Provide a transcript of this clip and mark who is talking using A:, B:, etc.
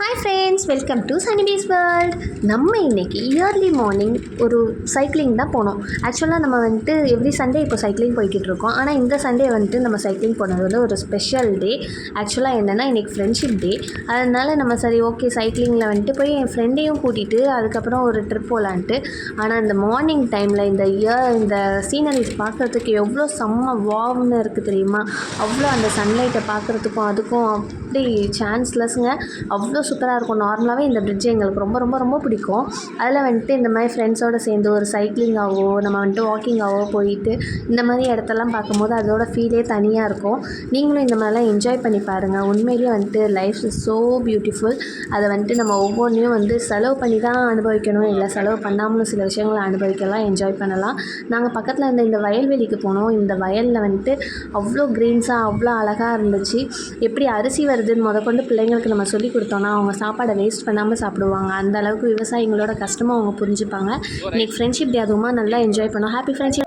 A: Hi friends, welcome to சனிபீஸ் world. நம்ம இன்றைக்கி இயர்லி மார்னிங் ஒரு சைக்கிளிங் தான் போனோம். ஆக்சுவலாக நம்ம எவ்ரி சண்டே இப்போ சைக்கிளிங் போய்கிட்டு இருக்கோம். ஆனால் இந்த சண்டே நம்ம சைக்கிளிங் போனது ஒரு ஸ்பெஷல் டே. ஆக்சுவலாக என்னென்னா இன்றைக்கி ஃப்ரெண்ட்ஷிப் டே. அதனால் நம்ம சரி ஓகே சைக்கிளிங்கில் போய் என் ஃப்ரெண்டையும் கூட்டிகிட்டு அதுக்கப்புறம் ஒரு ட்ரிப் போகலான்ட்டு. ஆனால் இந்த மார்னிங் டைமில் இந்த சீனரிஸ் பார்க்குறதுக்கு எவ்வளோ செம்ம வாவ்னு இருக்குது தெரியுமா? அவ்வளோ அந்த சன்லைட்டை பார்க்குறதுக்கும் அதுக்கும் அப்படி சான்ஸ்லெஸ்ங்க. அவ்வளோ சூப்பராக இருக்கும். நார்மலாகவே இந்த பிரிட்ஜ் எங்களுக்கு ரொம்ப ரொம்ப ரொம்ப பிடிக்கும். அதில் இந்த மாதிரி ஃப்ரெண்ட்ஸோடு சேர்ந்து ஒரு சைக்கிளிங்காகவோ நம்ம வாக்கிங்காகவோ போயிட்டு இந்த மாதிரி இடத்தெல்லாம் பார்க்கும்போது அதோட ஃபீலே தனியாக இருக்கும். நீங்களும் இந்த மாதிரிலாம் என்ஜாய் பண்ணி பாருங்கள். உண்மையிலேயே லைஃப் இஸ் ஸோ பியூட்டிஃபுல். அதை நம்ம ஒவ்வொன்றையும் செலவு பண்ணி தான் அனுபவிக்கணும், இல்லை செலவு பண்ணாமலும் சில விஷயங்களை அனுபவிக்கலாம், என்ஜாய் பண்ணலாம். நாங்கள் பக்கத்தில் இந்த வயல்வெளிக்கு போனோம். இந்த வயலில் அவ்வளோ க்ரீன்ஸாக அவ்வளோ அழகாக இருந்துச்சு. எப்படி அரிசி வருதுன்னு முதற்கொண்டு பிள்ளைங்களுக்கு நம்ம சொல்லி கொடுத்தோன்னா அவங்க சாப்பாடை வேஸ்ட் பண்ணாமல் சாப்பிடுவாங்க. அந்த அளவுக்கு விவசாயிகளோட கஷ்டமாக அவங்க புரிஞ்சுப்பாங்க. இன்றைக்கி ஃப்ரெண்ட்ஷிப் டே அதுவுமா நல்லா என்ஜாய் பண்ணோம். Happy friendship.